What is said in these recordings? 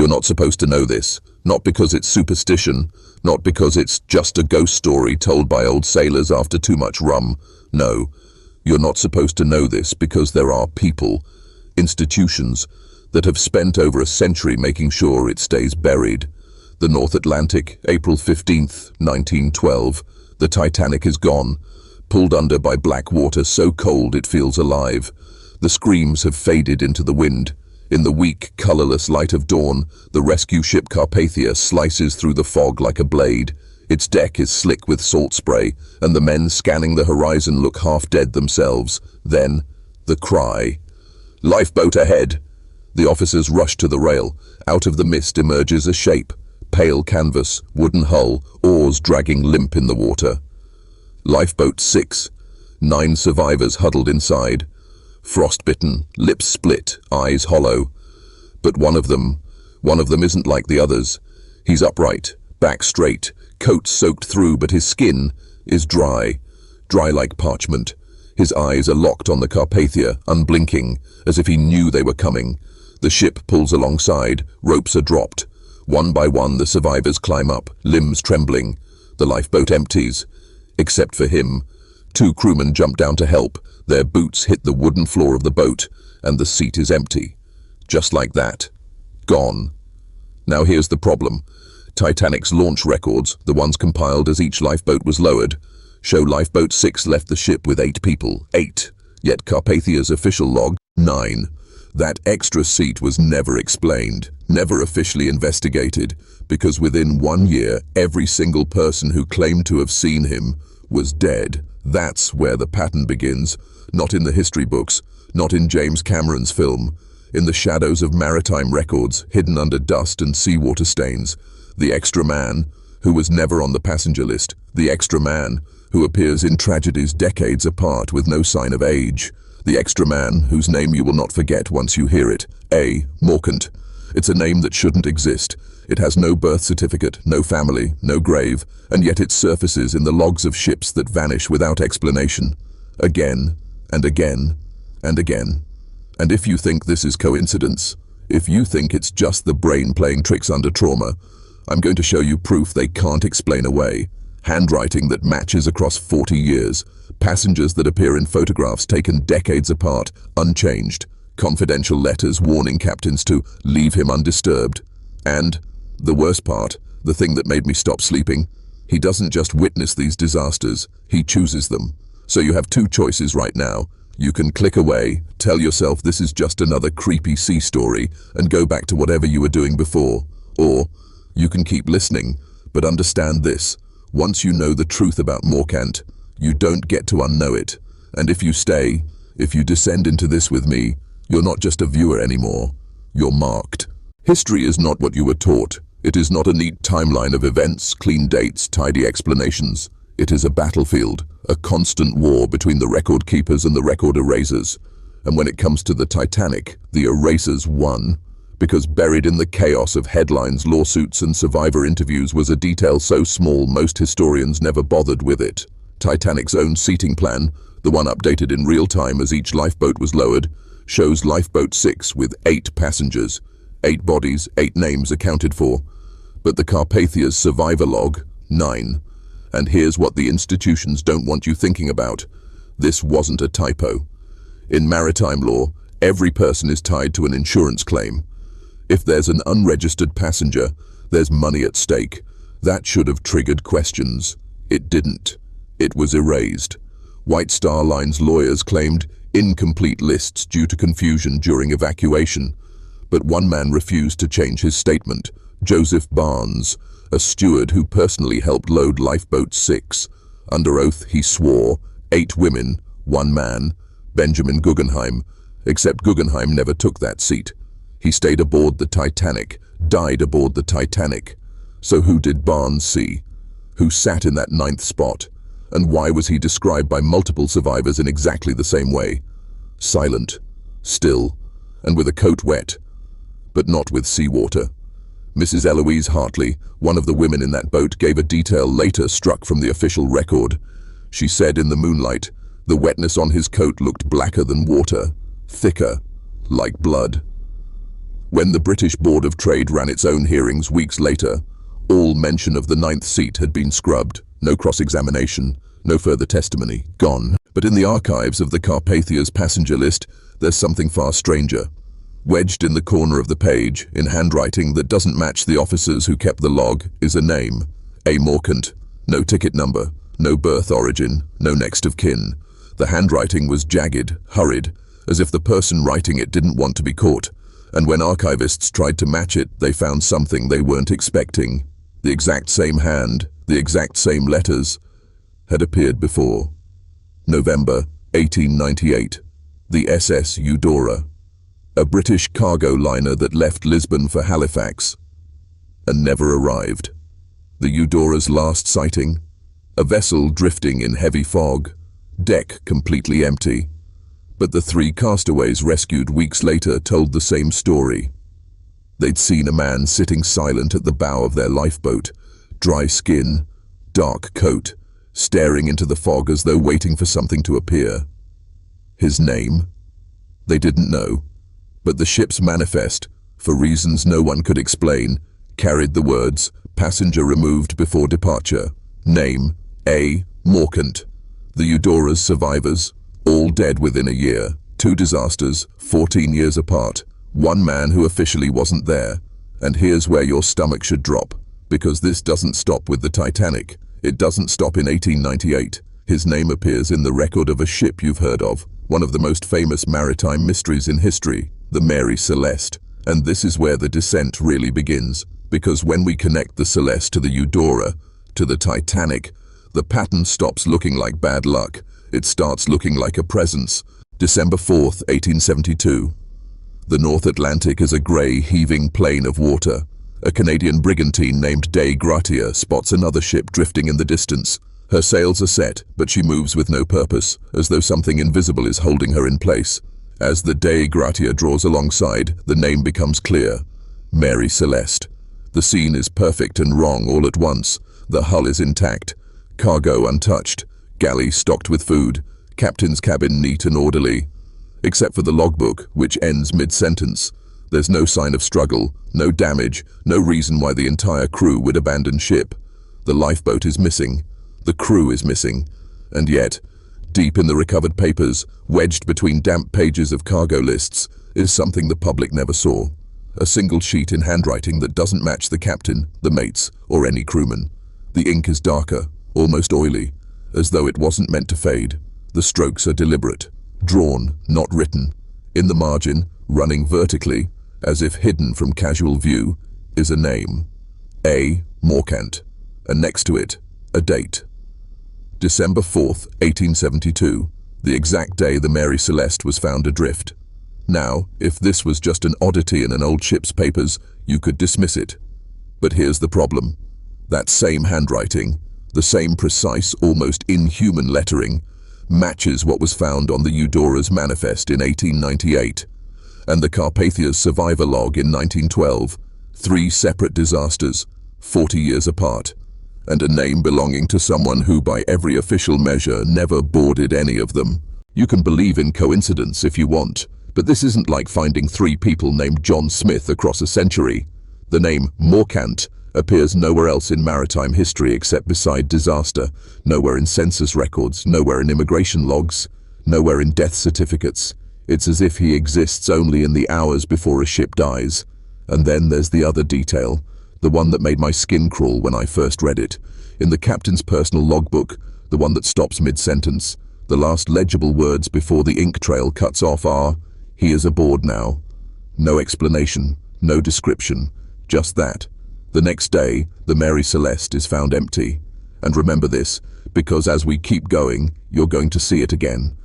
You're not supposed to know this, not because it's superstition, not because it's just a ghost story told by old sailors after too much rum. No, you're not supposed to know this because there are people, institutions, that have spent over a century making sure it stays buried. The North Atlantic, April 15th, 1912. The Titanic is gone, pulled under by black water so cold it feels alive. The screams have faded into the wind. In the weak, colorless light of dawn, the rescue ship Carpathia slices through the fog like a blade. Its deck is slick with salt spray, and the men scanning the horizon look half dead themselves. Then, the cry. "Lifeboat ahead!" The officers rush to the rail. Out of the mist emerges a shape. Pale canvas, wooden hull, oars dragging limp in the water. Lifeboat 6. 9 survivors huddled inside. Frostbitten, lips split, eyes hollow. But one of them isn't like the others. He's upright, back straight, coat soaked through, but his skin is dry like parchment. His eyes are locked on the Carpathia, unblinking, as if he knew they were coming. The ship pulls alongside, ropes are dropped. One by one the survivors climb up, limbs trembling. The lifeboat empties, except for him. 2 crewmen jump down to help. Their boots hit the wooden floor of the boat, and the seat is empty. Just like that. Gone. Now here's the problem. Titanic's launch records, the ones compiled as each lifeboat was lowered, show Lifeboat 6 left the ship with 8 people. 8. Yet Carpathia's official log, 9. That extra seat was never explained, never officially investigated, because within 1 year, every single person who claimed to have seen him was dead. That's where the pattern begins. Not in the history books, not in James Cameron's film. In the shadows of maritime records, hidden under dust and seawater stains. The extra man, who was never on the passenger list. The extra man, who appears in tragedies decades apart with no sign of age. The extra man, whose name you will not forget once you hear it. A. Morcant. It's a name that shouldn't exist. It has no birth certificate, no family, no grave, and yet it surfaces in the logs of ships that vanish without explanation. Again, and again, and again. And if you think this is coincidence, if you think it's just the brain playing tricks under trauma, I'm going to show you proof they can't explain away. Handwriting that matches across 40 years. Passengers that appear in photographs taken decades apart, unchanged. Confidential letters warning captains to leave him undisturbed. And, the worst part, the thing that made me stop sleeping, he doesn't just witness these disasters, he chooses them. So you have 2 choices right now. You can click away, tell yourself this is just another creepy sea story, and go back to whatever you were doing before. Or, you can keep listening, but understand this. Once you know the truth about Morcant, you don't get to unknow it. And if you stay, if you descend into this with me, you're not just a viewer anymore. You're marked. History is not what you were taught. It is not a neat timeline of events, clean dates, tidy explanations. It is a battlefield, a constant war between the record keepers and the record erasers. And when it comes to the Titanic, the erasers won. Because buried in the chaos of headlines, lawsuits, and survivor interviews was a detail so small most historians never bothered with it. Titanic's own seating plan, the one updated in real time as each lifeboat was lowered, shows Lifeboat 6 with 8 passengers, 8 bodies, 8 names accounted for. But the Carpathia's survivor log, 9. And here's what the institutions don't want you thinking about. This wasn't a typo. In maritime law, every person is tied to an insurance claim. If there's an unregistered passenger, there's money at stake. That should have triggered questions. It didn't. It was erased. White Star Line's lawyers claimed incomplete lists due to confusion during evacuation. But one man refused to change his statement. Joseph Barnes, a steward who personally helped load Lifeboat 6. Under oath, he swore, 8 women, 1 man, Benjamin Guggenheim, except Guggenheim never took that seat. He stayed aboard the Titanic, died aboard the Titanic. So who did Barnes see? Who sat in that 9th spot? And why was he described by multiple survivors in exactly the same way? Silent, still, and with a coat wet, but not with seawater. Mrs. Eloise Hartley, one of the women in that boat, gave a detail later struck from the official record. She said in the moonlight, the wetness on his coat looked blacker than water, thicker, like blood. When the British Board of Trade ran its own hearings weeks later, all mention of the ninth seat had been scrubbed. No cross-examination, no further testimony, gone. But in the archives of the Carpathia's passenger list, there's something far stranger. Wedged in the corner of the page, in handwriting that doesn't match the officers who kept the log, is a name. A. Morcant. No ticket number, no birth origin, no next of kin. The handwriting was jagged, hurried, as if the person writing it didn't want to be caught. And when archivists tried to match it, they found something they weren't expecting. The exact same hand, the exact same letters, had appeared before. November 1898. The SS Eudora, a British cargo liner that left Lisbon for Halifax and never arrived. The Eudora's last sighting, a vessel drifting in heavy fog, deck completely empty. But the three castaways rescued weeks later told the same story. They'd seen a man sitting silent at the bow of their lifeboat, dry skin, dark coat, staring into the fog as though waiting for something to appear. His name? They didn't know, but the ship's manifest, for reasons no one could explain, carried the words, "Passenger removed before departure. Name, A. Morcant." The Eudora's survivors, all dead within a year. 2 disasters, 14 years apart. 1 man who officially wasn't there. And here's where your stomach should drop, because this doesn't stop with the Titanic. It doesn't stop in 1898. His name appears in the record of a ship you've heard of, one of the most famous maritime mysteries in history, the Mary Celeste. And this is where the descent really begins, because when we connect the Celeste to the Eudora, to the Titanic, the pattern stops looking like bad luck. It starts looking like a presence. December 4th, 1872. The North Atlantic is a grey, heaving plain of water. A Canadian brigantine named Dei Gratia spots another ship drifting in the distance. Her sails are set, but she moves with no purpose, as though something invisible is holding her in place. As the Dei Gratia draws alongside, the name becomes clear. Mary Celeste. The scene is perfect and wrong all at once. The hull is intact, cargo untouched, galley stocked with food, captain's cabin neat and orderly. Except for the logbook, which ends mid-sentence. There's no sign of struggle, no damage, no reason why the entire crew would abandon ship. The lifeboat is missing. The crew is missing. And yet, deep in the recovered papers, wedged between damp pages of cargo lists, is something the public never saw. A single sheet in handwriting that doesn't match the captain, the mates, or any crewman. The ink is darker, almost oily, as though it wasn't meant to fade. The strokes are deliberate, drawn, not written. In the margin, running vertically, as if hidden from casual view, is a name. A. Morcant. And next to it, a date. December 4th, 1872, the exact day the Mary Celeste was found adrift. Now, if this was just an oddity in an old ship's papers, you could dismiss it. But here's the problem. That same handwriting, the same precise, almost inhuman lettering, matches what was found on the Eudora's manifest in 1898, and the Carpathia's survivor log in 1912, 3 separate disasters, 40 years apart, and a name belonging to someone who by every official measure never boarded any of them. You can believe in coincidence if you want, but this isn't like finding 3 people named John Smith across a century. The name Morcant appears nowhere else in maritime history except beside disaster, nowhere in census records, nowhere in immigration logs, nowhere in death certificates. It's as if he exists only in the hours before a ship dies. And then there's the other detail, the one that made my skin crawl when I first read it. In the captain's personal logbook, the one that stops mid-sentence, the last legible words before the ink trail cuts off are, "He is aboard now." No explanation, no description, just that. The next day, the Mary Celeste is found empty. And remember this, because as we keep going, you're going to see it again.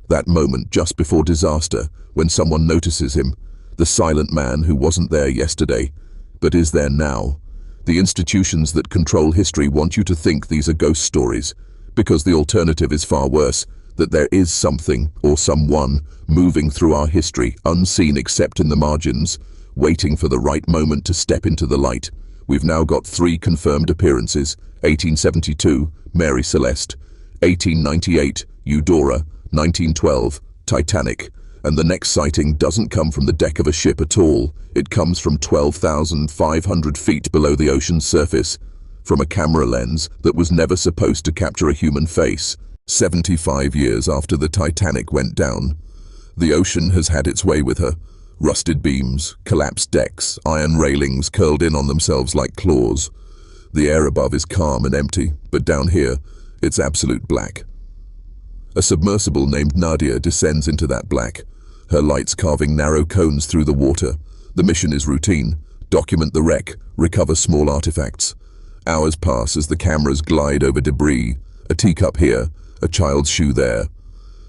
That moment just before disaster, when someone notices him, the silent man who wasn't there yesterday, but is there now. The institutions that control history want you to think these are ghost stories, because the alternative is far worse, that there is something, or someone, moving through our history, unseen except in the margins, waiting for the right moment to step into the light. We've now got 3 confirmed appearances: 1872, Mary Celeste; 1898, Eudora; 1912, Titanic. And the next sighting doesn't come from the deck of a ship at all. It comes from 12,500 feet below the ocean's surface, from a camera lens that was never supposed to capture a human face. 75 years after the Titanic went down, the ocean has had its way with her. Rusted beams, collapsed decks, iron railings curled in on themselves like claws. The air above is calm and empty, but down here, it's absolute black. A submersible named Nadia descends into that black, her lights carving narrow cones through the water. The mission is routine: document the wreck, recover small artifacts. Hours pass as the cameras glide over debris, a teacup here, a child's shoe there.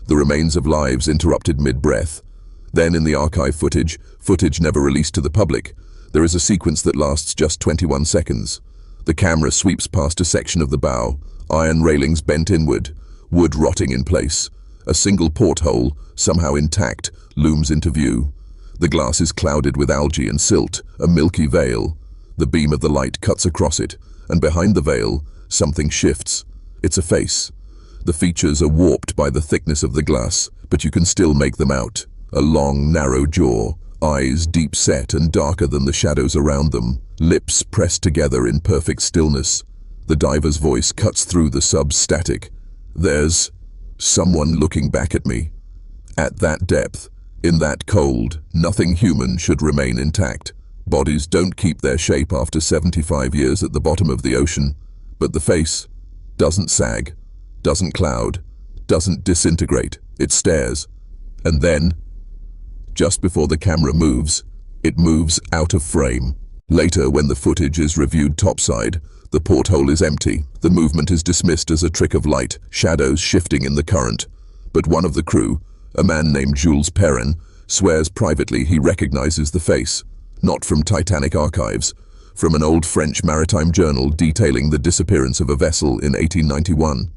The remains of lives interrupted mid-breath. Then in the archive footage never released to the public, there is a sequence that lasts just 21 seconds. The camera sweeps past a section of the bow, iron railings bent inward, wood rotting in place. A single porthole, somehow intact, looms into view. The glass is clouded with algae and silt, a milky veil. The beam of the light cuts across it, and behind the veil, something shifts. It's a face. The features are warped by the thickness of the glass, but you can still make them out. A long, narrow jaw, eyes deep set and darker than the shadows around them, lips pressed together in perfect stillness. The diver's voice cuts through the sub's static. "There's someone looking back at me." At that depth, in that cold, nothing human should remain intact. Bodies don't keep their shape after 75 years at the bottom of the ocean, but the face doesn't sag, doesn't cloud, doesn't disintegrate. It stares. And then, just before the camera moves, it moves out of frame. Later, when the footage is reviewed topside, the porthole is empty. The movement is dismissed as a trick of light, shadows shifting in the current. But one of the crew, a man named Jules Perrin, swears privately he recognizes the face, not from Titanic archives, from an old French maritime journal detailing the disappearance of a vessel in 1891.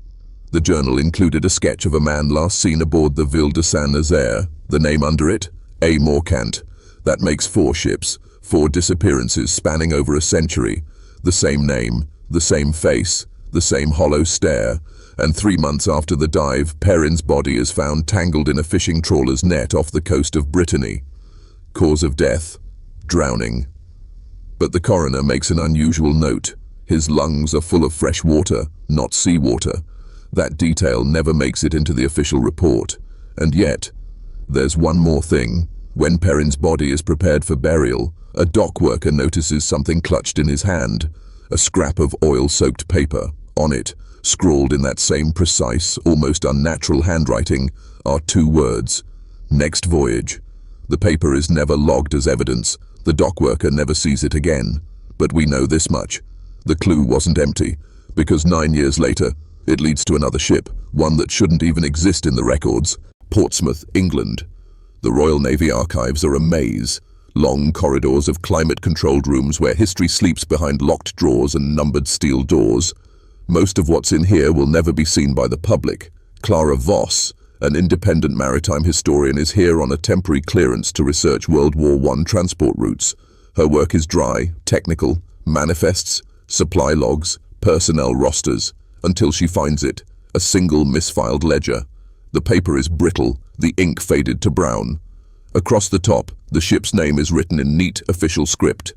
The journal included a sketch of a man last seen aboard the Ville de Saint-Nazaire, the name under it, A. Morcant. That makes 4 ships, 4 disappearances spanning over a century, the same name, the same face, the same hollow stare, and 3 months after the dive, Perrin's body is found tangled in a fishing trawler's net off the coast of Brittany. Cause of death: drowning. But the coroner makes an unusual note. His lungs are full of fresh water, not seawater. That detail never makes it into the official report. And yet, there's one more thing. When Perrin's body is prepared for burial, a dock worker notices something clutched in his hand, a scrap of oil-soaked paper. On it, scrawled in that same precise, almost unnatural handwriting, are 2 words: next voyage. The paper is never logged as evidence. The dock worker never sees it again. But we know this much: the clue wasn't empty, because 9 years later, it leads to another ship, one that shouldn't even exist in the records. Portsmouth, England. The Royal Navy archives are a maze. Long corridors of climate-controlled rooms where history sleeps behind locked drawers and numbered steel doors. Most of what's in here will never be seen by the public. Clara Voss, an independent maritime historian, is here on a temporary clearance to research World War I transport routes. Her work is dry, technical, manifests, supply logs, personnel rosters, until she finds it, a single misfiled ledger. The paper is brittle, the ink faded to brown. Across the top, the ship's name is written in neat official script: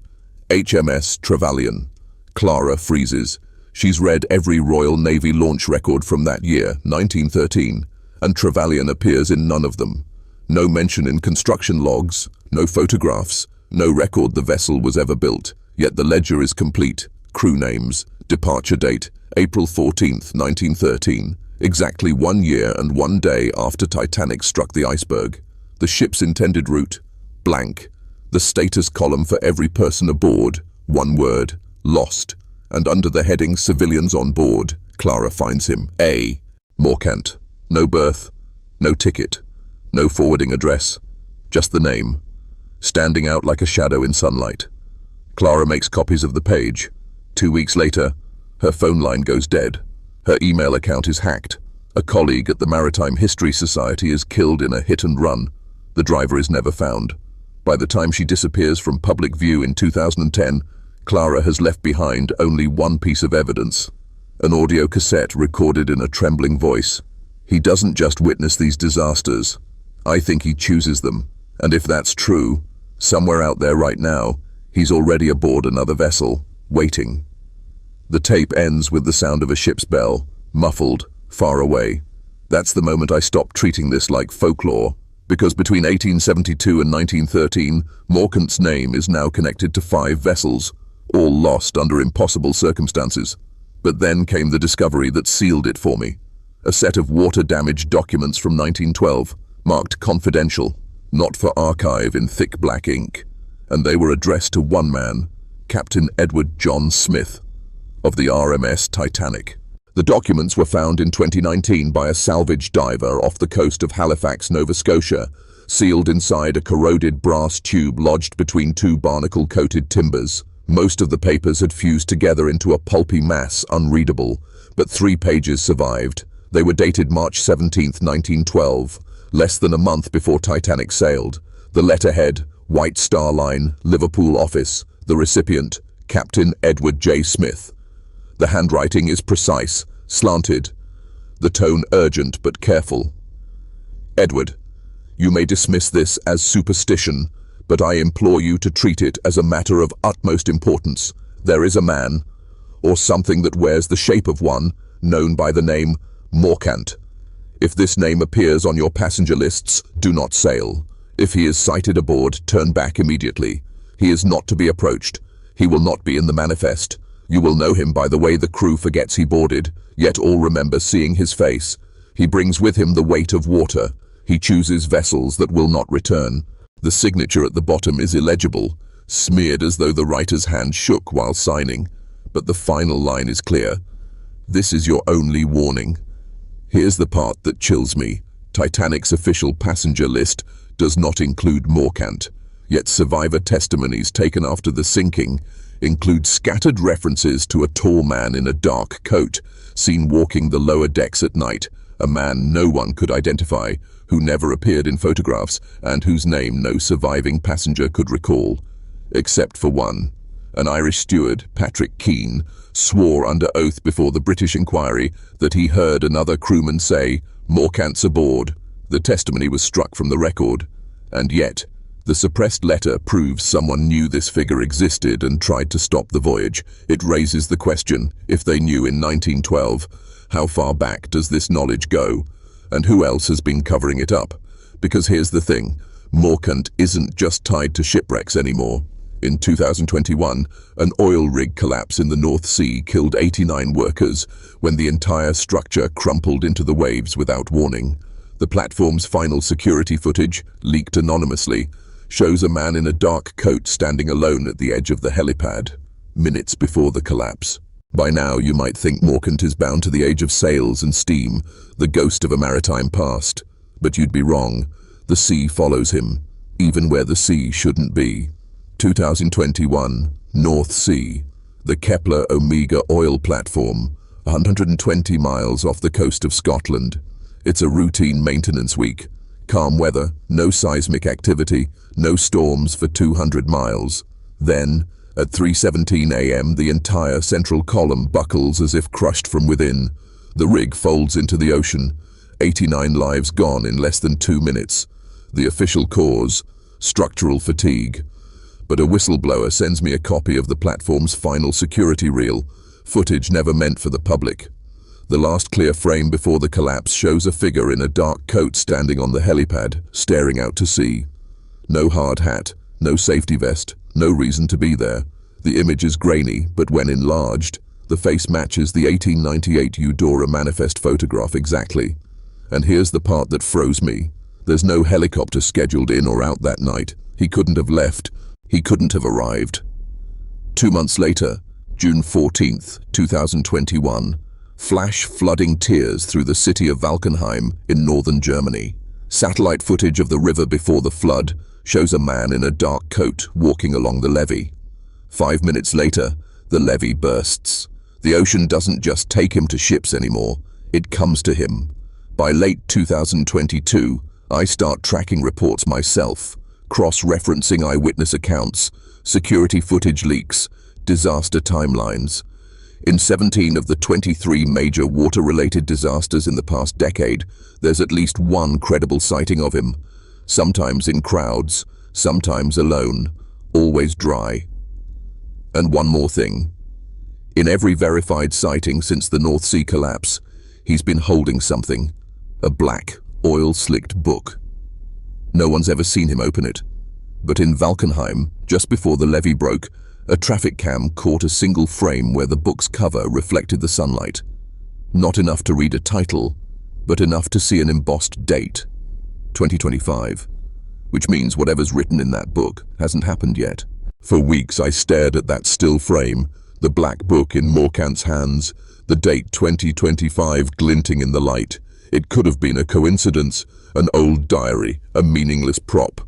HMS Trevelyan. Clara freezes. She's read every Royal Navy launch record from that year, 1913, and Trevelyan appears in none of them. No mention in construction logs, no photographs, no record the vessel was ever built, yet the ledger is complete. Crew names, departure date, April 14th, 1913, exactly 1 year and 1 day after Titanic struck the iceberg. The ship's intended route, blank. The status column for every person aboard, 1 word, lost. And under the heading civilians on board, Clara finds him, A. Morcant. No berth, no ticket, no forwarding address, just the name, standing out like a shadow in sunlight. Clara makes copies of the page. 2 weeks later, her phone line goes dead. Her email account is hacked. A colleague at the Maritime History Society is killed in a hit and run. The driver is never found. By the time she disappears from public view in 2010, Clara has left behind only one piece of evidence: an audio cassette recorded in a trembling voice. He doesn't just witness these disasters. I think he chooses them. And if that's true, somewhere out there right now, he's already aboard another vessel, waiting. The tape ends with the sound of a ship's bell, muffled, far away. That's the moment I stopped treating this like folklore, because between 1872 and 1913, Morcant's name is now connected to 5 vessels, all lost under impossible circumstances. But then came the discovery that sealed it for me. A set of water-damaged documents from 1912, marked confidential, not for archive in thick black ink. And they were addressed to one man, Captain Edward John Smith, of the RMS Titanic. The documents were found in 2019 by a salvage diver off the coast of Halifax, Nova Scotia, sealed inside a corroded brass tube lodged between 2 barnacle-coated timbers. Most of the papers had fused together into a pulpy mass, unreadable, but 3 pages survived. They were dated March 17, 1912, less than a month before Titanic sailed. The letterhead, White Star Line, Liverpool office. The recipient, Captain Edward J. Smith. The handwriting is precise, slanted. The tone urgent but careful. Edward, you may dismiss this as superstition, but I implore you to treat it as a matter of utmost importance. There is a man, or something that wears the shape of one, known by the name Morcant. If this name appears on your passenger lists, do not sail. If he is sighted aboard, turn back immediately. He is not to be approached. He will not be in the manifest. You will know him by the way the crew forgets he boarded, yet all remember seeing his face. He brings with him the weight of water. He chooses vessels that will not return. The signature at the bottom is illegible, smeared as though the writer's hand shook while signing. But the final line is clear. This is your only warning. Here's the part that chills me. Titanic's official passenger list does not include Morcant, yet survivor testimonies taken after the sinking include scattered references to a tall man in a dark coat, seen walking the lower decks at night, a man no one could identify, who never appeared in photographs, and whose name no surviving passenger could recall. Except for one. An Irish steward, Patrick Keane, swore under oath before the British inquiry that he heard another crewman say, "Morcant's aboard." The testimony was struck from the record, and yet, the suppressed letter proves someone knew this figure existed and tried to stop the voyage. It raises the question, if they knew in 1912, how far back does this knowledge go? And who else has been covering it up? Because here's the thing, Morcant isn't just tied to shipwrecks anymore. In 2021, an oil rig collapse in the North Sea killed 89 workers when the entire structure crumpled into the waves without warning. The platform's final security footage, leaked anonymously, shows a man in a dark coat standing alone at the edge of the helipad, minutes before the collapse. By now, you might think Morcant is bound to the age of sails and steam, the ghost of a maritime past. But you'd be wrong. The sea follows him, even where the sea shouldn't be. 2021, North Sea. The Kepler Omega oil platform, 120 miles off the coast of Scotland. It's a routine maintenance week. Calm weather, no seismic activity, no storms for 200 miles. Then, at 3:17 a.m., the entire central column buckles as if crushed from within. The rig folds into the ocean. 89 lives gone in less than 2 minutes. The official cause, structural fatigue. But a whistleblower sends me a copy of the platform's final security reel, footage never meant for the public. The last clear frame before the collapse shows a figure in a dark coat standing on the helipad, staring out to sea. No hard hat, no safety vest, no reason to be there. The image is grainy, but when enlarged, the face matches the 1898 Eudora Manifest photograph exactly. And here's the part that froze me. There's no helicopter scheduled in or out that night. He couldn't have left. He couldn't have arrived. 2 months later, June 14th, 2021, flash flooding tears through the city of Valkenheim in northern Germany. Satellite footage of the river before the flood shows a man in a dark coat walking along the levee. 5 minutes later, the levee bursts. The ocean doesn't just take him to ships anymore, it comes to him. By late 2022, I start tracking reports myself, cross-referencing eyewitness accounts, security footage leaks, disaster timelines. In 17 of the 23 major water-related disasters in the past decade, there's at least one credible sighting of him. sometimes in crowds, sometimes alone, always dry. And one more thing. In every verified sighting since the North Sea collapse, he's been holding something. A black, oil-slicked book. No one's ever seen him open it. But in Valkenheim, just before the levee broke, a traffic cam caught a single frame where the book's cover reflected the sunlight. Not enough to read a title, but enough to see an embossed date, 2025, which means whatever's written in that book hasn't happened yet. For weeks I stared at that still frame, the black book in Morkant's hands, the date 2025 glinting in the light. It could have been a coincidence, an old diary, a meaningless prop.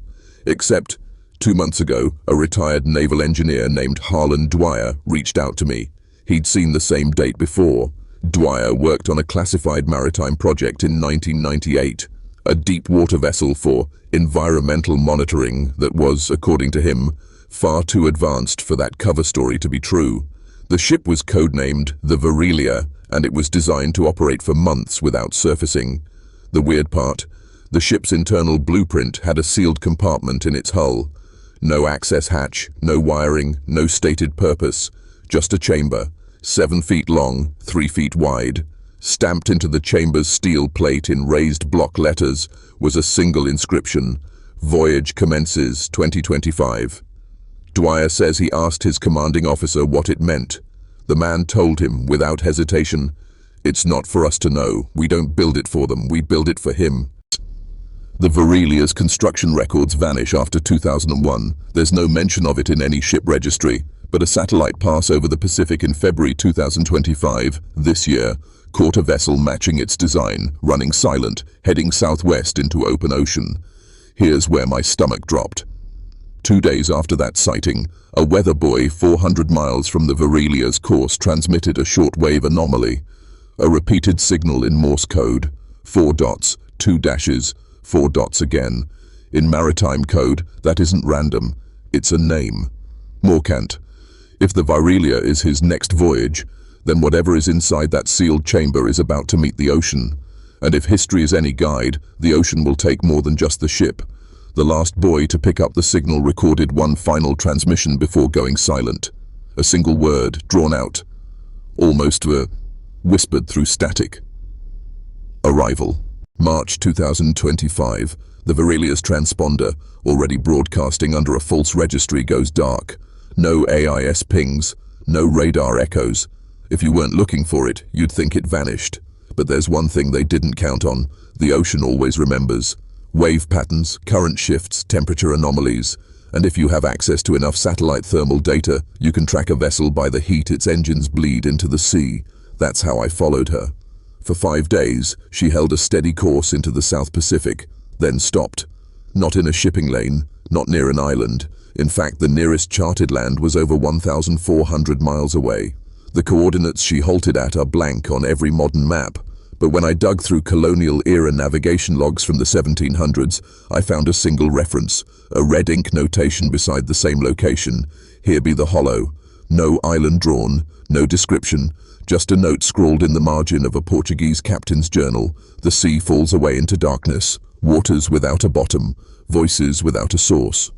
Except, 2 months ago, a retired naval engineer named Harlan Dwyer reached out to me. He'd seen the same date before. Dwyer worked on a classified maritime project in 1998, a deep water vessel for environmental monitoring that was, according to him, far too advanced for that cover story to be true. The ship was codenamed the Virelia, and it was designed to operate for months without surfacing. The weird part, the ship's internal blueprint had a sealed compartment in its hull. No access hatch, no wiring, no stated purpose, just a chamber, 7 feet long, 3 feet wide. Stamped into the chamber's steel plate in raised block letters was a single inscription: Voyage commences 2025. Dwyer says he asked his commanding officer what it meant. The man told him, without hesitation, "It's not for us to know. We don't build it for them, we build it for him." The Virelia's construction records vanish after 2001. There's no mention of it in any ship registry, but a satellite pass over the Pacific in February 2025, this year, caught a vessel matching its design, running silent, heading southwest into open ocean. Here's where my stomach dropped. 2 days after that sighting, a weather buoy 400 miles from the Virelia's course transmitted a shortwave anomaly. A repeated signal in Morse code. 4 dots, 2 dashes, 4 dots again. In maritime code, that isn't random. It's a name. Morkant. If the Virelia is his next voyage, then whatever is inside that sealed chamber is about to meet the ocean. And if history is any guide, the ocean will take more than just the ship. The last buoy to pick up the signal recorded one final transmission before going silent. A single word, drawn out, almost whispered through static. Arrival. March 2025. The Virelia's transponder, already broadcasting under a false registry, goes dark. No AIS pings, no radar echoes. If you weren't looking for it, you'd think it vanished. But there's one thing they didn't count on. The ocean always remembers. Wave patterns, current shifts, temperature anomalies. And if you have access to enough satellite thermal data, you can track a vessel by the heat its engines bleed into the sea. That's how I followed her. For 5 days, she held a steady course into the South Pacific, then stopped. Not in a shipping lane, not near an island. In fact, the nearest charted land was over 1,400 miles away. The coordinates she halted at are blank on every modern map. But when I dug through colonial-era navigation logs from the 1700s, I found a single reference, a red ink notation beside the same location. Here be the hollow. No island drawn, no description, just a note scrawled in the margin of a Portuguese captain's journal. The sea falls away into darkness, waters without a bottom, voices without a source.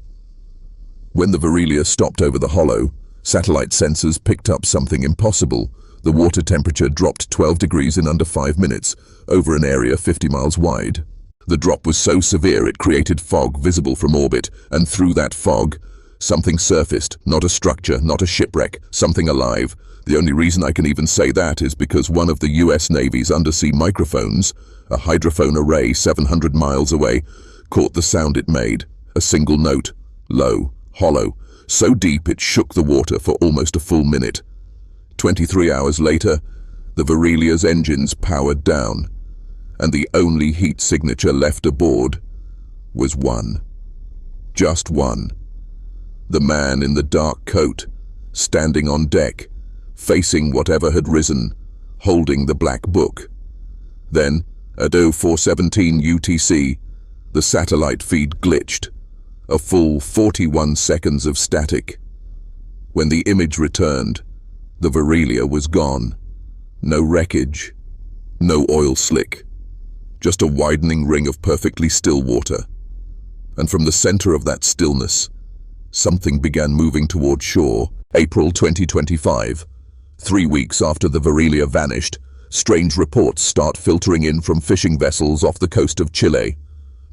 When the Virelia stopped over the hollow, satellite sensors picked up something impossible. The water temperature dropped 12 degrees in under 5 minutes, over an area 50 miles wide. The drop was so severe it created fog visible from orbit, and through that fog, something surfaced, not a structure, not a shipwreck, something alive. The only reason I can even say that is because one of the US Navy's undersea microphones, a hydrophone array 700 miles away, caught the sound it made. A single note, low, hollow, so deep it shook the water for almost a full minute. 23 hours later, the Virelia's engines powered down, and the only heat signature left aboard was one. Just one. The man in the dark coat, standing on deck, facing whatever had risen, holding the black book. Then, at 0417 UTC, the satellite feed glitched. A full 41 seconds of static. When the image returned, the Virelia was gone. No wreckage, no oil slick, just a widening ring of perfectly still water. And from the center of that stillness, something began moving toward shore. April 2025. 3 weeks after the Varelia vanished, strange reports start filtering in from fishing vessels off the coast of Chile.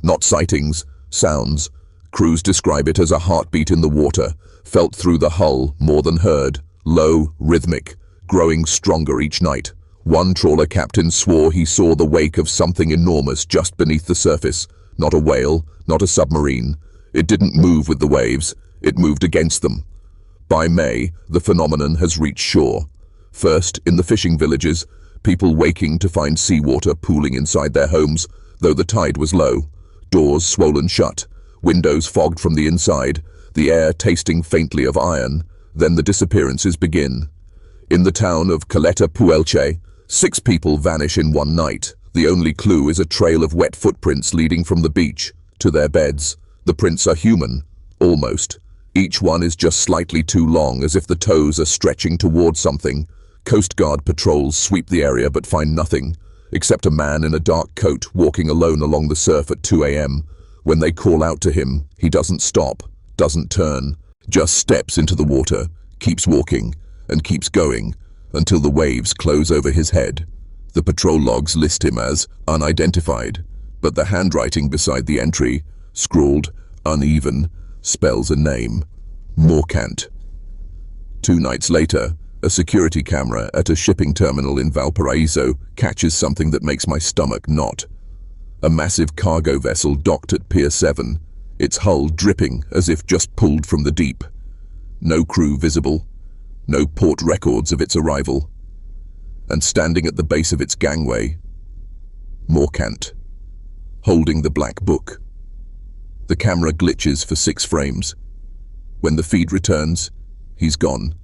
Not sightings, sounds. Crews describe it as a heartbeat in the water, felt through the hull more than heard, low, rhythmic, growing stronger each night. One trawler captain swore he saw the wake of something enormous just beneath the surface. Not a whale, not a submarine. It didn't move with the waves, it moved against them. By May, the phenomenon has reached shore. First, in the fishing villages, people waking to find seawater pooling inside their homes, though the tide was low. Doors swollen shut, windows fogged from the inside, the air tasting faintly of iron. Then the disappearances begin. In the town of Caleta Puelche, 6 people vanish in one night. The only clue is a trail of wet footprints leading from the beach to their beds. The prints are human, almost. Each one is just slightly too long, as if the toes are stretching towards something. Coast Guard patrols sweep the area but find nothing, except a man in a dark coat walking alone along the surf at 2 a.m. When they call out to him, he doesn't stop, doesn't turn, just steps into the water, keeps walking, and keeps going, until the waves close over his head. The patrol logs list him as unidentified, but the handwriting beside the entry, scrawled, uneven, spells a name: Morcant. 2 nights later, a security camera at a shipping terminal in Valparaiso catches something that makes my stomach knot. A massive cargo vessel docked at Pier 7, its hull dripping as if just pulled from the deep. No crew visible, no port records of its arrival. And standing at the base of its gangway, Morcant, holding the black book. The camera glitches for 6 frames. When the feed returns, he's gone.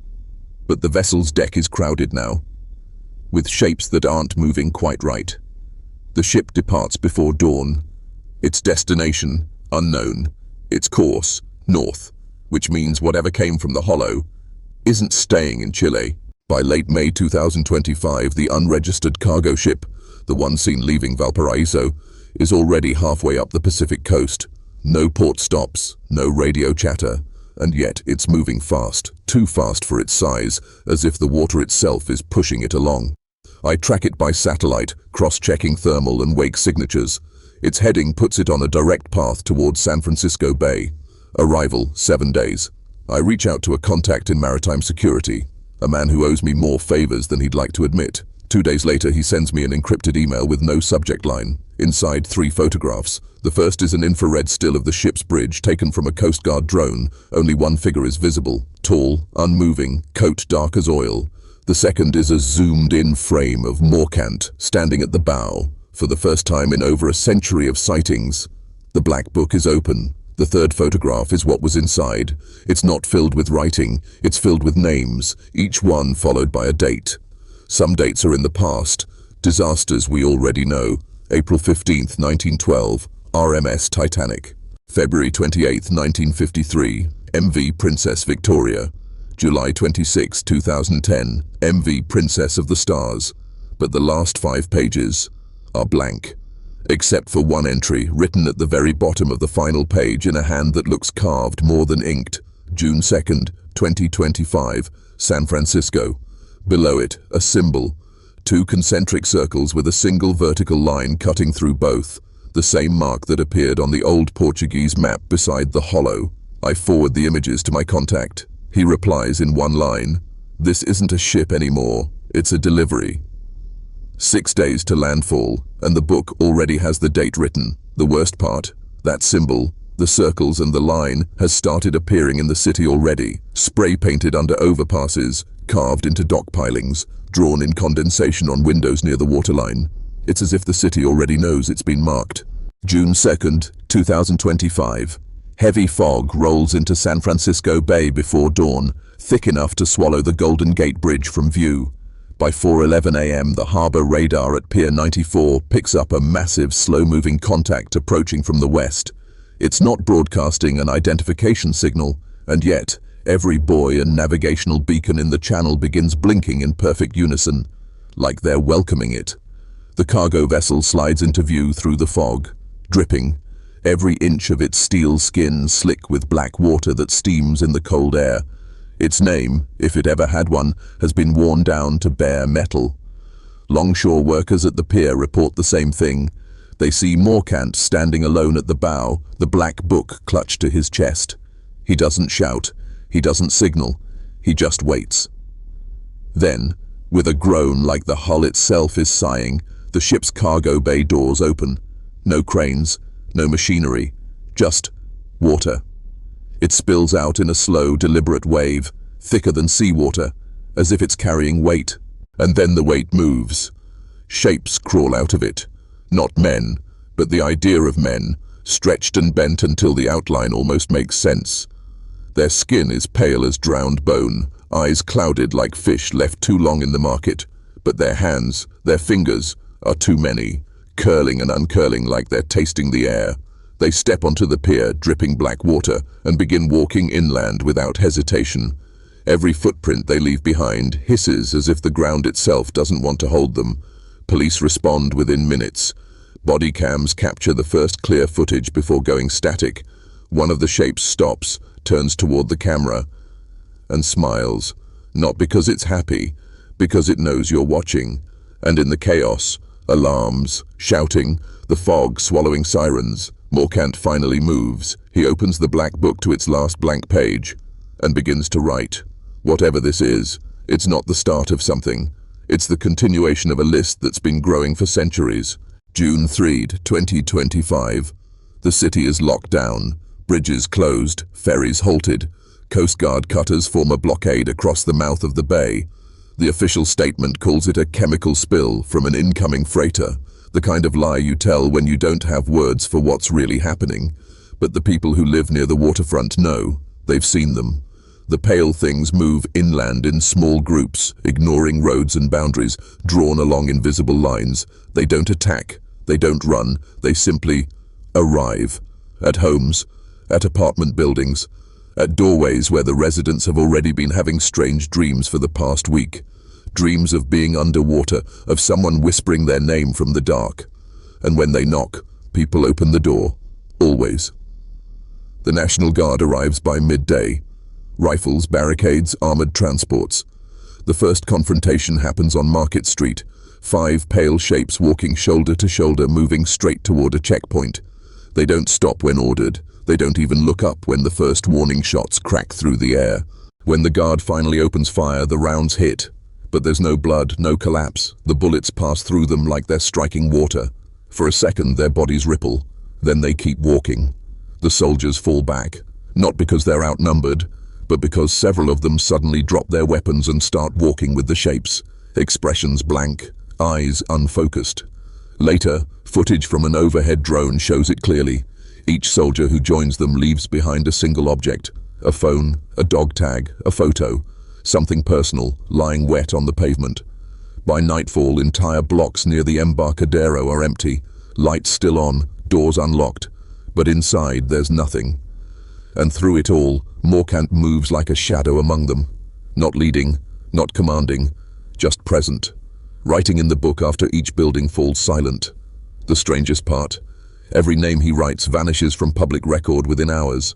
But the vessel's deck is crowded now, with shapes that aren't moving quite right. The ship departs before dawn. Its destination, unknown. Its course, north, which means whatever came from the hollow isn't staying in Chile. By late May 2025, the unregistered cargo ship, the one seen leaving Valparaiso, is already halfway up the Pacific coast. No port stops, no radio chatter, and yet it's moving fast, too fast for its size, as if the water itself is pushing it along. I track it by satellite, cross-checking thermal and wake signatures. Its heading puts it on a direct path towards San Francisco Bay. Arrival, 7 days. I reach out to a contact in maritime security, a man who owes me more favors than he'd like to admit. 2 days later, he sends me an encrypted email with no subject line. Inside, 3 photographs. The first is an infrared still of the ship's bridge taken from a Coast Guard drone. Only one figure is visible, tall, unmoving, coat dark as oil. The second is a zoomed-in frame of Morcant standing at the bow. For the first time in over a century of sightings, the black book is open. The third photograph is what was inside. It's not filled with writing, it's filled with names, each one followed by a date. Some dates are in the past, disasters we already know. April 15th, 1912, RMS Titanic. February 28th, 1953, MV Princess Victoria. July 26, 2010, MV Princess of the Stars. But the last 5 pages are blank, except for one entry written at the very bottom of the final page in a hand that looks carved more than inked. June 2nd, 2025, San Francisco. Below it, a symbol, 2 concentric circles with a single vertical line cutting through both, the same mark that appeared on the old Portuguese map beside the hollow. I forward the images to my contact. He replies in one line, "This isn't a ship anymore, it's a delivery." 6 days to landfall, and the book already has the date written. The worst part, that symbol, the circles and the line, has started appearing in the city already, spray-painted under overpasses, carved into dock pilings, drawn in condensation on windows near the waterline. It's as if the city already knows it's been marked. June 2nd, 2025. Heavy fog rolls into San Francisco Bay before dawn, thick enough to swallow the Golden Gate Bridge from view. By 4:11 a.m., the harbor radar at Pier 94 picks up a massive, slow-moving contact approaching from the west. It's not broadcasting an identification signal, and yet every buoy and navigational beacon in the channel begins blinking in perfect unison, like they're welcoming it. The cargo vessel slides into view through the fog, dripping, every inch of its steel skin slick with black water that steams in the cold air. Its name, if it ever had one, has been worn down to bare metal. Longshore workers at the pier report the same thing. They see Morcant standing alone at the bow, the black book clutched to his chest. He doesn't shout, he doesn't signal, he just waits. Then, with a groan like the hull itself is sighing, the ship's cargo bay doors open. No cranes, no machinery, just water. It spills out in a slow, deliberate wave, thicker than seawater, as if it's carrying weight. And then the weight moves. Shapes crawl out of it. Not men, but the idea of men, stretched and bent until the outline almost makes sense. Their skin is pale as drowned bone, eyes clouded like fish left too long in the market, but their hands, their fingers, are too many, curling and uncurling like they're tasting the air. They step onto the pier, dripping black water, and begin walking inland without hesitation. Every footprint they leave behind hisses as if the ground itself doesn't want to hold them. Police respond within minutes. Body cams capture the first clear footage before going static. One of the shapes stops, turns toward the camera, and smiles. Not because it's happy, because it knows you're watching. And in the chaos, alarms, shouting, the fog swallowing sirens, Morcant finally moves. He opens the black book to its last blank page and begins to write. Whatever this is, it's not the start of something. It's the continuation of a list that's been growing for centuries. June 3, 2025. The city is locked down. Bridges closed, ferries halted. Coast Guard cutters form a blockade across the mouth of the bay. The official statement calls it a chemical spill from an incoming freighter, the kind of lie you tell when you don't have words for what's really happening. But the people who live near the waterfront know. They've seen them. The pale things move inland in small groups, ignoring roads and boundaries, drawn along invisible lines. They don't attack, they don't run, they simply arrive. At homes, at apartment buildings, at doorways where the residents have already been having strange dreams for the past week. Dreams of being underwater, of someone whispering their name from the dark. And when they knock, people open the door. Always. The National Guard arrives by midday. Rifles, barricades, armored transports. The first confrontation happens on Market Street. 5 pale shapes walking shoulder to shoulder, moving straight toward a checkpoint. They don't stop when ordered. They don't even look up when the first warning shots crack through the air. When the guard finally opens fire, the rounds hit. But there's no blood, no collapse. The bullets pass through them like they're striking water. For a second, their bodies ripple. Then they keep walking. The soldiers fall back. Not because they're outnumbered, but because several of them suddenly drop their weapons and start walking with the shapes. Expressions blank, eyes unfocused. Later, footage from an overhead drone shows it clearly. Each soldier who joins them leaves behind a single object. A phone, a dog tag, a photo. Something personal, lying wet on the pavement. By nightfall, entire blocks near the Embarcadero are empty. Lights still on, doors unlocked. But inside, there's nothing. And through it all, Morcant moves like a shadow among them. Not leading, not commanding, just present. Writing in the book after each building falls silent. The strangest part, every name he writes vanishes from public record within hours.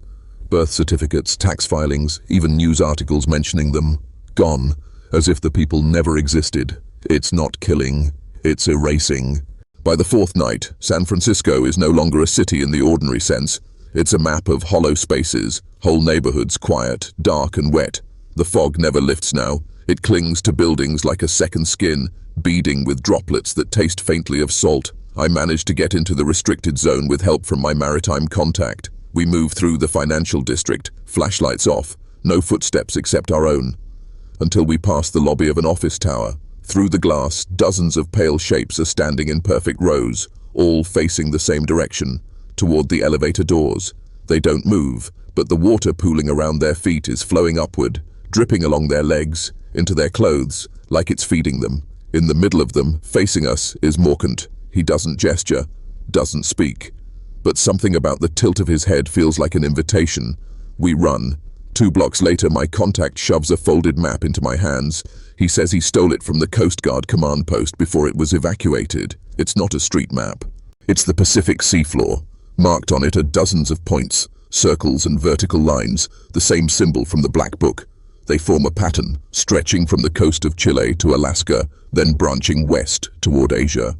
Birth certificates, tax filings, even news articles mentioning them. Gone, as if the people never existed. It's not killing, it's erasing. By the 4th night, San Francisco is no longer a city in the ordinary sense. It's a map of hollow spaces, whole neighborhoods quiet, dark and wet. The fog never lifts now. It clings to buildings like a second skin, beading with droplets that taste faintly of salt. I managed to get into the restricted zone with help from my Maritime contact. We move through the financial district, flashlights off, no footsteps except our own. Until we pass the lobby of an office tower. Through the glass, dozens of pale shapes are standing in perfect rows, all facing the same direction. Toward the elevator doors. They don't move, but the water pooling around their feet is flowing upward, dripping along their legs, into their clothes, like it's feeding them. In the middle of them, facing us, is Morcant. He doesn't gesture, doesn't speak. But something about the tilt of his head feels like an invitation. We run. 2 blocks later, my contact shoves a folded map into my hands. He says he stole it from the Coast Guard command post before it was evacuated. It's not a street map. It's the Pacific seafloor. Marked on it are dozens of points, circles and vertical lines, the same symbol from the Black Book. They form a pattern, stretching from the coast of Chile to Alaska, then branching west toward Asia.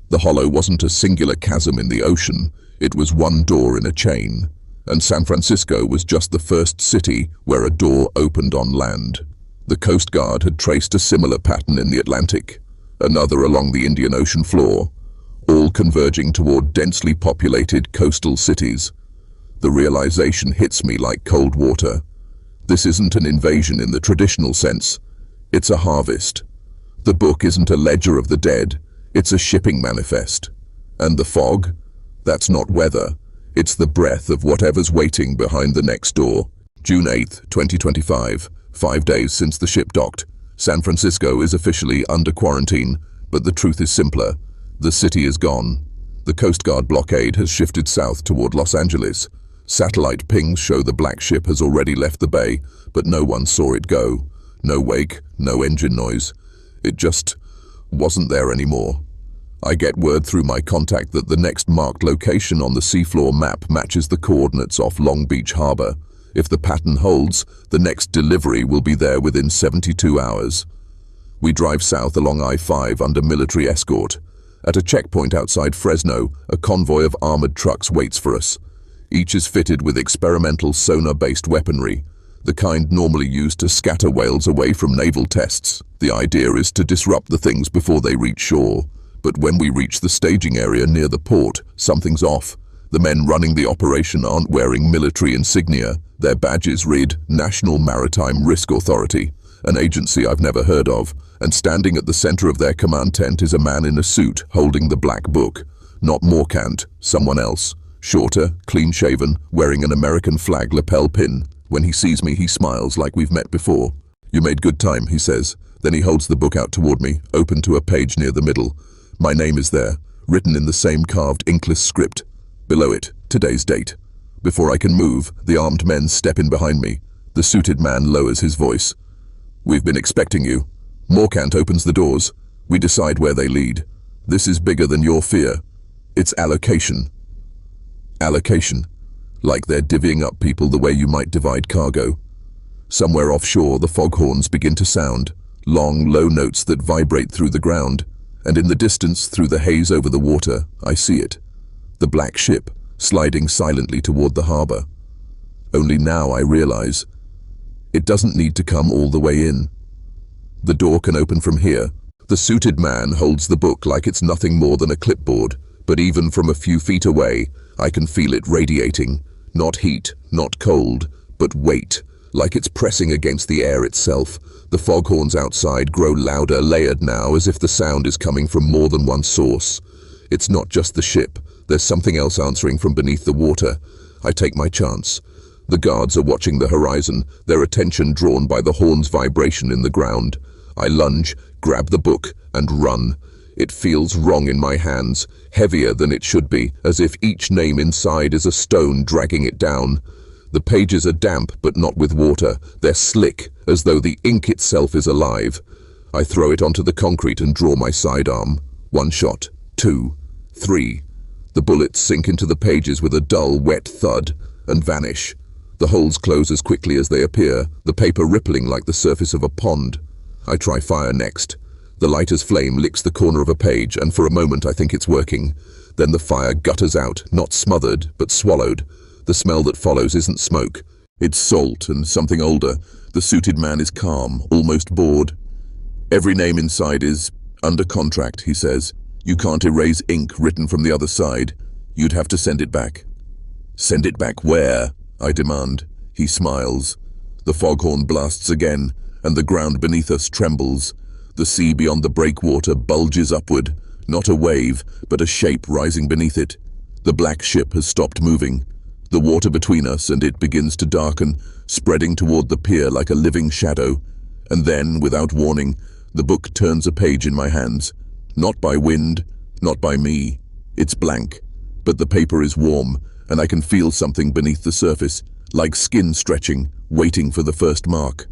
The hollow wasn't a singular chasm in the ocean, it was one door in a chain, and San Francisco was just the first city where a door opened on land. The Coast Guard had traced a similar pattern in the Atlantic, another along the Indian Ocean floor, all converging toward densely populated coastal cities. The realization hits me like cold water. This isn't an invasion in the traditional sense. It's a harvest. The book isn't a ledger of the dead. It's a shipping manifest. And the fog? That's not weather. It's the breath of whatever's waiting behind the next door. June 8th, 2025. 5 days since the ship docked. San Francisco is officially under quarantine, but the truth is simpler. The city is gone. The Coast Guard blockade has shifted south toward Los Angeles. Satellite pings show the black ship has already left the bay, but no one saw it go. No wake, no engine noise. It just wasn't there anymore. I get word through my contact that the next marked location on the seafloor map matches the coordinates off Long Beach Harbor. If the pattern holds, the next delivery will be there within 72 hours. We drive south along I-5 under military escort. At a checkpoint outside Fresno, a convoy of armored trucks waits for us. Each is fitted with experimental sonar-based weaponry, the kind normally used to scatter whales away from naval tests. The idea is to disrupt the things before they reach shore. But when we reach the staging area near the port, something's off. The men running the operation aren't wearing military insignia. Their badges read National Maritime Risk Authority, an agency I've never heard of, and standing at the center of their command tent is a man in a suit holding the Black Book. Not Morcant, someone else. Shorter, clean-shaven, wearing an American flag lapel pin. When he sees me, he smiles like we've met before. "You made good time," he says. Then he holds the book out toward me, open to a page near the middle. My name is there, written in the same carved inkless script. Below it, today's date. Before I can move, the armed men step in behind me. The suited man lowers his voice. "We've been expecting you." Morcant opens the doors. We decide where they lead. This is bigger than your fear. It's allocation. Allocation. Like they're divvying up people the way you might divide cargo. Somewhere offshore, the foghorns begin to sound, long, low notes that vibrate through the ground, and in the distance, through the haze over the water, I see it. The black ship, sliding silently toward the harbor. Only now I realize, it doesn't need to come all the way in. The door can open from here. The suited man holds the book like it's nothing more than a clipboard, but even from a few feet away, I can feel it radiating. Not heat, not cold, but weight, like it's pressing against the air itself. The foghorns outside grow louder, layered now, as if the sound is coming from more than one source. It's not just the ship. There's something else answering from beneath the water. I take my chance. The guards are watching the horizon, their attention drawn by the horn's vibration in the ground. I lunge, grab the book, and run. It feels wrong in my hands, heavier than it should be, as if each name inside is a stone dragging it down. The pages are damp, but not with water. They're slick, as though the ink itself is alive. I throw it onto the concrete and draw my sidearm. 1 shot, 2, 3. The bullets sink into the pages with a dull, wet thud, and vanish. The holes close as quickly as they appear, the paper rippling like the surface of a pond. I try fire next. The lighter's flame licks the corner of a page, and for a moment I think it's working. Then the fire gutters out, not smothered, but swallowed. The smell that follows isn't smoke. It's salt and something older. The suited man is calm, almost bored. "Every name inside is under contract," he says. "You can't erase ink written from the other side. You'd have to send it back." "Send it back where?" I demand. He smiles. The foghorn blasts again, and the ground beneath us trembles. The sea beyond the breakwater bulges upward, not a wave, but a shape rising beneath it. The black ship has stopped moving. The water between us and it begins to darken, spreading toward the pier like a living shadow. And then, without warning, the book turns a page in my hands. Not by wind, not by me. It's blank. But the paper is warm, and I can feel something beneath the surface, like skin stretching, waiting for the first mark.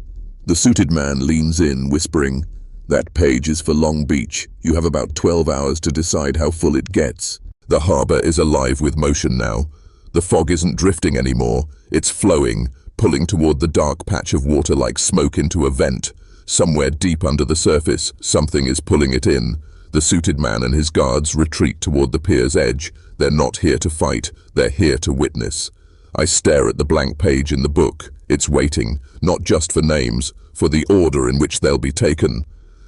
The suited man leans in, whispering, "That page is for Long Beach. You have about 12 hours to decide how full it gets." The harbor is alive with motion now. The fog isn't drifting anymore. It's flowing, pulling toward the dark patch of water like smoke into a vent. Somewhere deep under the surface, something is pulling it in. The suited man and his guards retreat toward the pier's edge. They're not here to fight, they're here to witness. I stare at the blank page in the book. It's waiting, not just for names, for the order in which they'll be taken.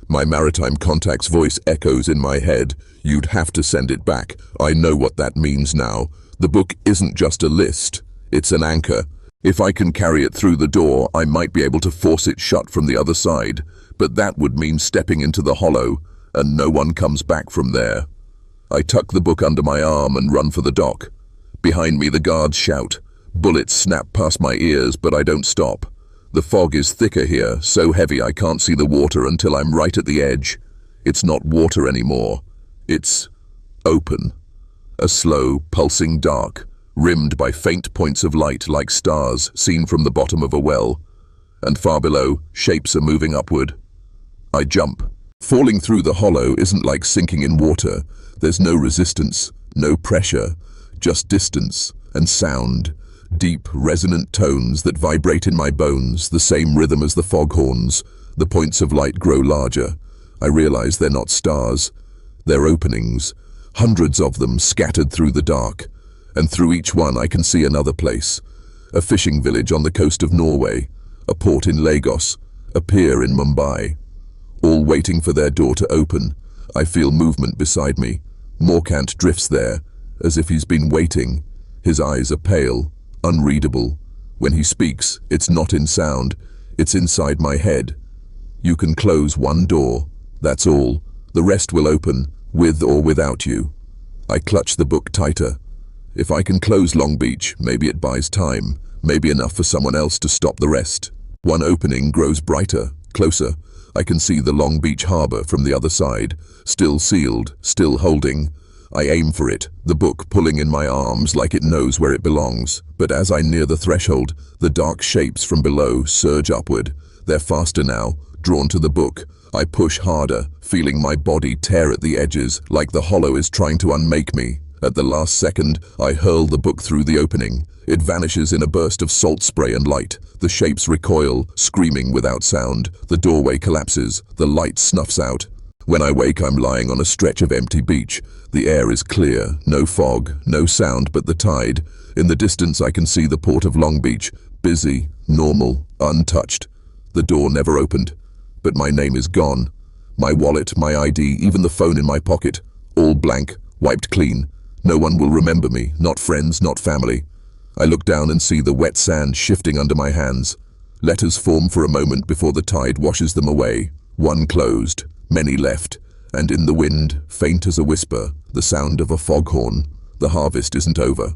My maritime contact's voice echoes in my head. You'd have to send it back. I know what that means now. The book isn't just a list, it's an anchor. If I can carry it through the door, I might be able to force it shut from the other side, but that would mean stepping into the hollow, and no one comes back from there. I tuck the book under my arm and run for the dock. Behind me the guards shout. Bullets snap past my ears, but I don't stop. The fog is thicker here, so heavy I can't see the water until I'm right at the edge. It's not water anymore. It's open. A slow, pulsing dark, rimmed by faint points of light like stars seen from the bottom of a well. And far below, shapes are moving upward. I jump. Falling through the hollow isn't like sinking in water. There's no resistance, no pressure, just distance and sound. Deep, resonant tones that vibrate in my bones, the same rhythm as the foghorns. The points of light grow larger. I realize they're not stars. They're openings, hundreds of them scattered through the dark. And through each one I can see another place. A fishing village on the coast of Norway, a port in Lagos, a pier in Mumbai. All waiting for their door to open. I feel movement beside me. Morcant drifts there, as if he's been waiting. His eyes are pale, unreadable. When he speaks, it's not in sound, it's inside my head. You can close one door, that's all. The rest will open, with or without you. I clutch the book tighter. If I can close Long Beach, maybe it buys time, maybe enough for someone else to stop the rest. One opening grows brighter, closer. I can see the Long Beach harbor from the other side, still sealed, still holding. I aim for it, the book pulling in my arms like it knows where it belongs. But as I near the threshold, the dark shapes from below surge upward. They're faster now, drawn to the book. I push harder, feeling my body tear at the edges, like the hollow is trying to unmake me. At the last second, I hurl the book through the opening. It vanishes in a burst of salt spray and light. The shapes recoil, screaming without sound. The doorway collapses, the light snuffs out. When I wake, I'm lying on a stretch of empty beach. The air is clear, no fog, no sound but the tide. In the distance I can see the port of Long Beach, busy, normal, untouched. The door never opened, but my name is gone. My wallet, my ID, even the phone in my pocket, all blank, wiped clean. No one will remember me, not friends, not family. I look down and see the wet sand shifting under my hands. Letters form for a moment before the tide washes them away. One closed, many left, and in the wind, faint as a whisper, the sound of a foghorn. The harvest isn't over.